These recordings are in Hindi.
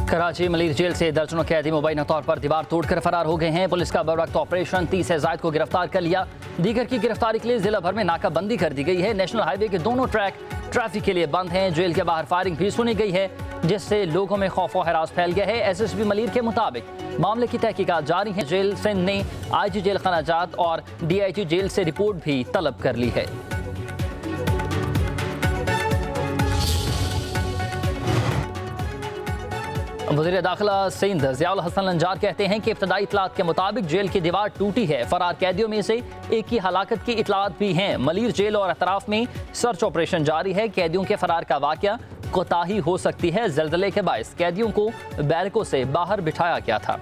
कराची मलिर जेल से दर्जनों कैदी मुबैना तौर पर दीवार तोड़कर फरार हो गए हैं। पुलिस का बरवक्त ऑपरेशन 30 से ज़ायद को गिरफ्तार कर लिया। दीगर की गिरफ्तारी के लिए जिला भर में नाकाबंदी कर दी गई है। नेशनल हाईवे के दोनों ट्रैक ट्रैफिक के लिए बंद हैं। जेल के बाहर फायरिंग भी सुनी गई है, जिससे लोगों में खौफ और हरास फैल गया है। SSP मलिर के मुताबिक मामले की तहकीकात जारी है। जेल सिंध ने IG जेल खनाजात और DIG जेल से रिपोर्ट भी तलब कर ली है। वज़ीर दाखिला सिंध ज़ियाउल हसन लंजार कहते हैं कि इब्तदाई इतलात के मुताबिक जेल की दीवार टूटी है। फरार कैदियों में से एक की हलाकत की इतलात भी हैं। मलिर जेल और अतराफ में सर्च ऑपरेशन जारी है। कैदियों के फरार का वाक़या कोताही हो सकती है। ज़ल्ज़ले के बायस कैदियों को बैरकों से बाहर बिठाया गया था।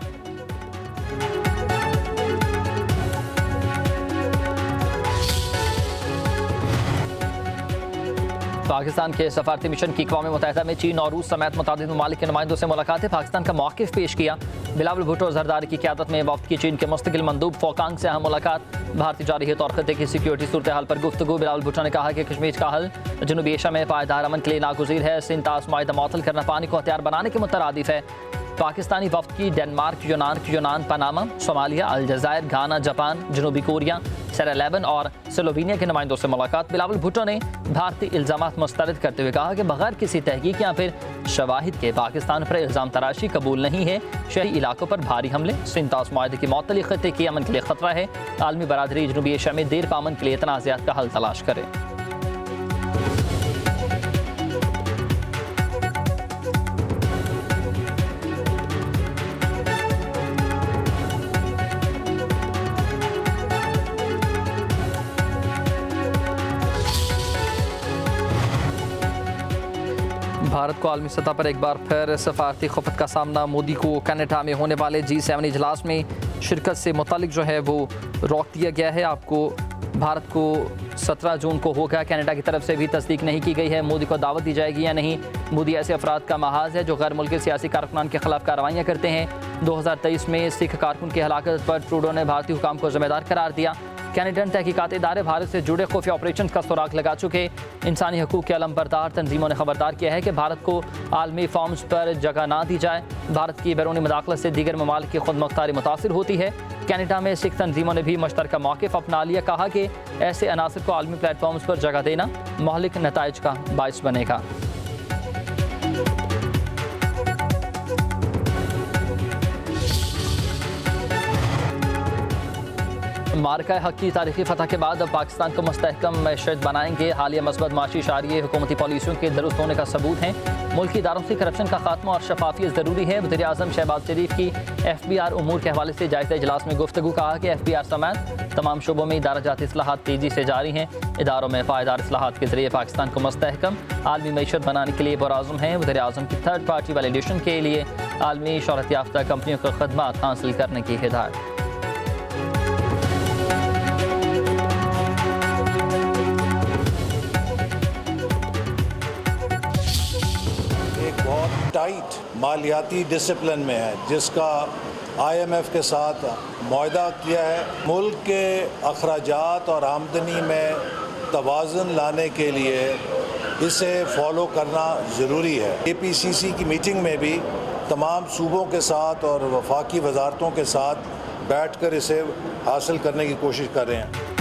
पाकिस्तान के सफारती मिशन की अक़वाम मुत्तहिदा में चीन और रूस समेत मुतादिद ममालिक के नुमाइंदों से मुलाकात। पाकिस्तान का मौक़िफ़ पेश किया। बिलावल भुट्टो ज़रदारी की क़यादत में वफ़द की चीन के मुस्तकिल मंदूब फोकांग से अहम मुलाकात। भारतीय जारहीत और ख़त्ते की सिक्योरिटी सूरत हाल पर गुफ्तगू। बिलावल भुट्टो ने कहा कि कश्मीर का हल जनूबी एशिया में पायदार अमन के लिए नागुज़ीर है। सिंध तास मुआहिदा मुअत्तल करना पानी को हथियार बनाने के मुतरादिफ है। पाकिस्तानी वफ़द की डेनमार्क, यूनान, पनामा, सोमालिया, अलजायर, घाना, जापान, जनूबी कोरिया, सेरा लेबन और स्लोवेनिया के नुमाइंदों से मुलाकात। बिलावल भुट्टो ने भारतीय इल्ज़ामात मुस्तरद करते हुए कहा कि बगैर किसी तहकीक या फिर शवाहिद के पाकिस्तान पर इल्ज़ाम तराशी कबूल नहीं है। शहरी इलाकों पर भारी हमले सिंध तास मुआहिदे की मुअत्तली ख़त्ते के अमन के लिए ख़तरा है। आलमी बरादरी जनूबी एशिया में देर पामन के लिए तनाज़ात का हल तलाश करे। भारत को आलमी सतह पर एक बार फिर सफारती खफत का सामना। मोदी को कनाडा में होने वाले G7 इजलास में शिरकत से मुतालिक जो है वो रोक दिया गया है। आपको भारत को 17 जून को होगा। कनाडा की तरफ से भी तस्दीक नहीं की गई है मोदी को दावत दी जाएगी या नहीं। मोदी ऐसे अफराद का महाज है जो गैर मुल्की सियासी कारकुनान के खिलाफ कार्रवाइयाँ करते हैं। 2023 में सिख कारकुन की हलाकत पर ट्रूडो ने भारतीय हुकाम को जिम्मेदार करार दिया। कैनेडियन तहकीकात इदारे भारत से जुड़े खुफिया ऑपरेशन का सुराग लगा चुके। इंसानी हकूक़ के अलमबरदार तंजीमों ने खबरदार किया है कि भारत को आलमी फॉर्म्स पर जगह ना दी जाए। भारत की बैरूनी मुदाखलत से दीगर ममालिक की खुद मुख्तारी मुतासिर होती है। कैनेडा में सिख तंजीमों ने भी मुश्तरका मौक़िफ़ अपना लिया। कहा कि ऐसे अनासर को आलमी प्लेटफॉर्म्स पर जगह देना महलिक नताइज का बाइस बनेगा। मार्का हक की तारीखी फतह के बाद अब पाकिस्तान को मुस्तहकम मैशत बनाएंगे। हालिया मस्बत माशी इशारे हुकूमती पॉलिसियों के दुरुस्त होने का सबूत हैं। मुल्की इदारों से करप्शन का खात्मा और शफाफियत ज़रूरी है। वज़ीर आज़म शहबाज शरीफ की FBR उमूर के हवाले से जायज़ा इजलास में गुफ्तगू। कहा कि FBR समेत तमाम शोबों में इदारा जाती इस्लाहात तेज़ी से जारी हैं। इदारों में पायदार इस्लाहात के ज़रिए पाकिस्तान को मुस्तहकम आलमी मैशत बनाने के लिए पुरआज़म हैं। वज़ीर आज़म की थर्ड पार्टी वैलिडेशन के लिए आलमी शोहरत याफ्ता कंपनियों को खदमात हासिल करने की हिदायत। टाइट मालियाती डिसिप्लिन में है, जिसका IMF के साथ मुआहदा किया है। मुल्क के अखराजात और आमदनी में तवाज़ुन लाने के लिए इसे फॉलो करना ज़रूरी है। APCC की मीटिंग में भी तमाम सूबों के साथ और वफाकी वजारतों के साथ बैठकर इसे हासिल करने की कोशिश कर रहे हैं।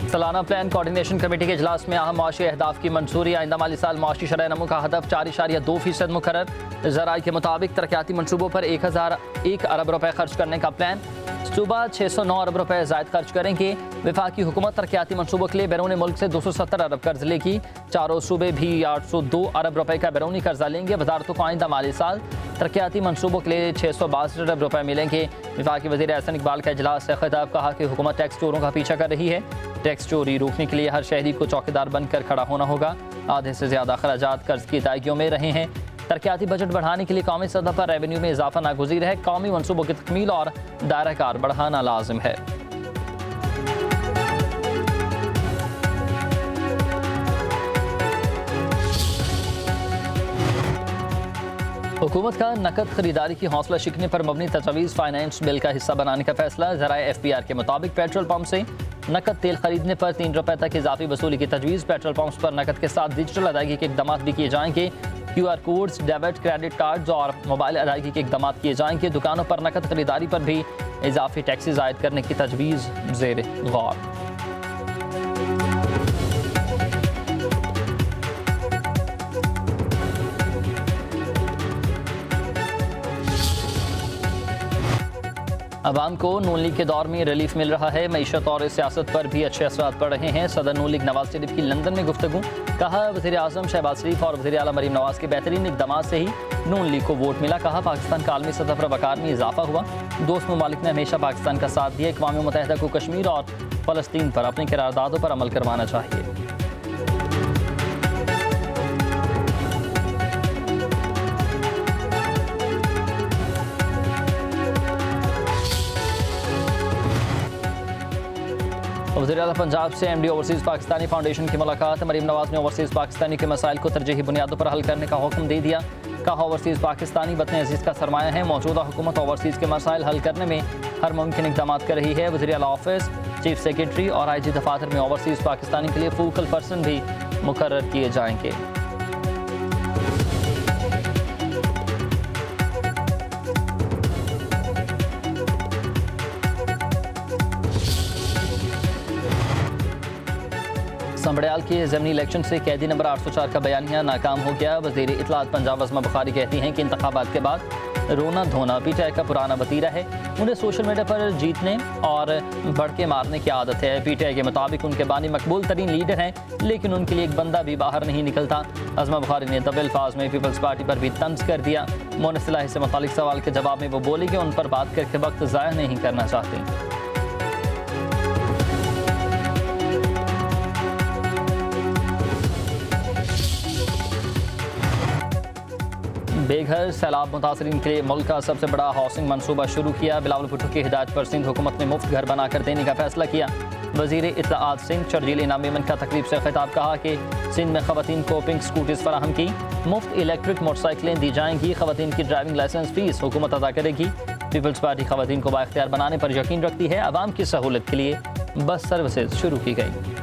सालाना प्लान कोऑर्डिनेशन कमेटी के इजलास में अहम माशी अहदाफ की मंजूरी। आइंदा माली साल माशी शरह नमू का हदफ 4.2% मुकर्रर। ज़राए के मुताबिक तरक्याती मनसूबों पर 1001 अरब रुपए खर्च करने का प्लान। सूबा 609 अरब रुपए ज़ायद खर्च करेंगे। वफाकी हुकूमत तरक्याती मनसूबों के लिए बैरून मुल्क से 270 अरब कर्ज लेगी। चारों सूबे भी 802 अरब रुपए का बैरूनी कर्जा लेंगे। वजारतों को आइंदा माली साल तरक्याती मनसूबों के लिए 662 अरब रुपए मिलेंगे। वफाकी वज़ीर एहसन इकबाल का इजलास से खिताब। कहा कि हुकूमत टैक्स चोरों का पीछा कर रही है। टैक्स चोरी रोकने के लिए हर शहरी को चौकीदार बनकर खड़ा होना होगा। आधे से ज़्यादा अखराजात कर्ज की अदायगियों में रहे हैं। तरक्याती बजट बढ़ाने के लिए कौमी सतह पर रेवेन्यू में इजाफा नागुज़ीर है। कौमी मनसूबों की तकमील और दायरा कार बढ़ाना लाजिम है। हुकूमत का नकद खरीदारी की हौसला शिकने पर मबनी तजवीज़ फाइनेंस बिल का हिस्सा बनाने का फैसला। ज़राए FBR के मुताबिक पेट्रोल पंप से नकद तेल खरीदने पर 3 रुपए तक इजाफी वसूली की तजवीज़। पेट्रोल पंप्स पर नकद के साथ डिजिटल अदायगी के इकदाम भी किए जाएंगे। QR codes, debit credit cards और मोबाइल अदायगी के इकदाम किए जाएंगे। दुकानों पर नकद खरीदारी पर भी इजाफी टैक्सेस आयद करने की तजवीज़ ज़ेर गौर। अवाम को नून लीग के दौर में रिलीफ मिल रहा है। मईशत और सियासत पर भी अच्छे असरात पड़ रहे हैं। सदर नून लीग नवाज शरीफ की लंदन में गुफ्तगू, कहा वज़ीर आज़म शहबाज शरीफ और वज़ीर आला मरीम नवाज के बेहतरीन इक़दाम से ही नून लीग को वोट मिला। कहा पाकिस्तान का आलमी सतह पर वक़ार में इजाफा हुआ। दोस्त ममालिक ने हमेशा पाकिस्तान का साथ दिया। अक़वाम मुत्तहिदा को कश्मीर और फ़लस्तीन पर अपनी करारदादों पर अमल करवाना चाहिए। वज़ीर आला पंजाब से MD ओवरसीज़ पाकिस्तानी फाउंडेशन की मुलाकात। मरीम नवाज ने ओवरसीज़ पाकिस्तानी के मसाइल को तरजीही बुनियादों पर हल करने का हुक्म दे दिया। कहा ओवरसीज़ पाकिस्तानी वतन अजीज़ का सरमाया है। मौजूदा हुकूमत ओवरसीज़ के मसाइल हल करने में हर मुमकिन इक़दाम कर रही है। वज़ीर आला ऑफिस, चीफ सेक्रेटरी और IG दफातर में ओवरसीज़ पाकिस्तानी के लिए फोकल पर्सन भी मुकर्रर किए जाएंगे। संबड़ियाल के ज़मीनी इलेक्शन से कैदी नंबर 804 का बयानिया नाकाम हो गया। वज़ीर इत्तलात पंजाब अज़मा बुखारी कहती हैं कि इंतखाबात के बाद रोना धोना PTI का पुराना वतीरा है। उन्हें सोशल मीडिया पर जीतने और बढ़ के मारने की आदत है। PTI के मुताबिक उनके बानी मकबूल तरीन लीडर हैं, लेकिन उनके लिए एक बंदा भी बाहर नहीं निकलता। अज़मा बुखारी ने दबे अल्फाज में पीपल्स पार्टी पर भी तंज कर दिया। मुनसिलाही से मुतालिक सवाल के जवाब में वो बोली कि उन पर बात करके वक्त ज़ाया नहीं करना चाहती। बेघर सैलाब मुतासरीन के लिए मुल्क का सबसे बड़ा हाउसिंग मनसूबा शुरू किया। बिलावल भुट्टो की हिदायत पर सिंध हुकूमत ने मुफ्त घर बनाकर देने का फैसला किया। वज़ीर इत्तलाआत सिंध शर्जील इनामी का तकरीब से खिताब, कहा कि सिंध में ख़वातीन को पिंक स्कूटीज़ फराहम की, मुफ्त इलेक्ट्रिक मोटरसाइकिलें दी जाएंगी। ख़वातीन की ड्राइविंग लाइसेंस फ़ीस हुकूमत अदा करेगी। पीपल्स पार्टी ख़वातीन को बाइख्तियार बनाने पर यकीन रखती है। आवाम की सहूलत के लिए बस सर्विसेज शुरू की गई।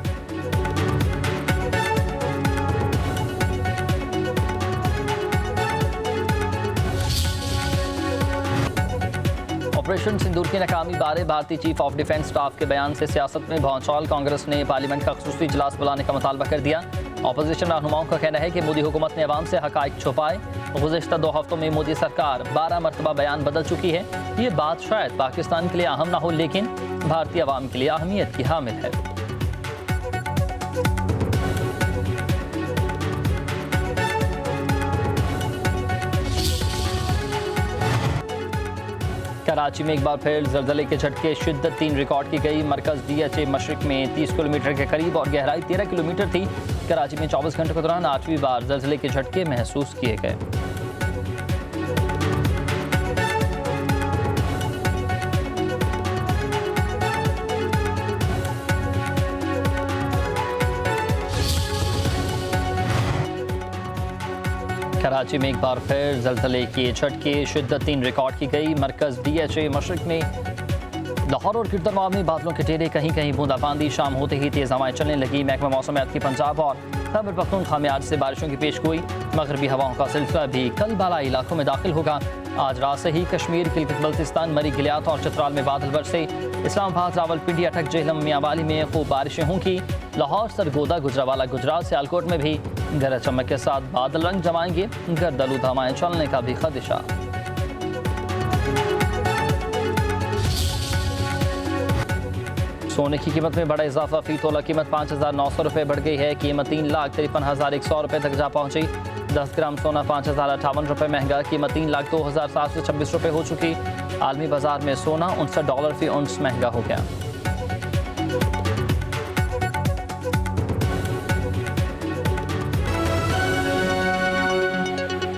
ऑपरेशन सिंदूर की नाकामी बारे भारतीय चीफ ऑफ डिफेंस स्टाफ के बयान से सियासत में भौचौल। कांग्रेस ने पार्लियामेंट का ख़ुसूसी इजलास बुलाने का मुतालबा कर दिया। अपोजिशन रहनुमाओं का कहना है कि मोदी हुकूमत ने अवाम से हक़ाइक़ छुपाए। गुज़िश्ता 2 हफ्तों में मोदी सरकार 12 मरतबा बयान बदल चुकी है। ये बात शायद पाकिस्तान के लिए अहम ना हो, लेकिन भारतीय अवाम के लिए अहमियत की हामिल है। कराची में एक बार फिर ज़लज़ले के झटके, शिद्दत 3 रिकॉर्ड की गई। मरकज़ DHA मशरिक में 30 किलोमीटर के करीब और गहराई 13 किलोमीटर थी। कराची में 24 घंटों के दौरान 8वीं बार ज़लज़ले के झटके महसूस किए गए। कराची में एक बार फिर ज़लज़ले के झटके, शिद्दत 3 रिकॉर्ड की गई। मरकज़ DHA मशरिक में लाहौर और गिरदरमाव में बादलों के टेरे, कहीं कहीं बूंदाबांदी। शाम होते ही तेज़ हवाएं चलने लगी। महकमा मौसमियात की पंजाब और खैबर पख्तूनख्वा में आज से बारिशों की पेशगोई। मगरबी हवाओं का सिलसिला भी कल बालाई इलाकों में दाखिल होगा। आज रात से ही कश्मीर, गिलगित बल्तिस्तान, मरी गिलियात और चित्राल में बादल बरसे। इस्लामाबाद, रावलपिंडी, अटक, जेहलम, मियांवाली में खूब बारिशें होंगी। लाहौर, सरगोदा, गुजरावाला, गुजरात, सियालकोट में भी गरज चमक के साथ बादल रंग जमाएंगे। गर्द-आलूद हवाएं चलने का भी खदशा। सोने की कीमत में बड़ा इजाफा। फी तोला कीमत 5,900 रुपये बढ़ गई है। कीमत 3,53,100 रुपये तक जा पहुंची। 10 ग्राम सोना 5,058 रुपये महंगा। कीमत 3,02,726 रुपये हो चुकी। आलमी बाजार में सोना $59 फी औंस महंगा हो गया।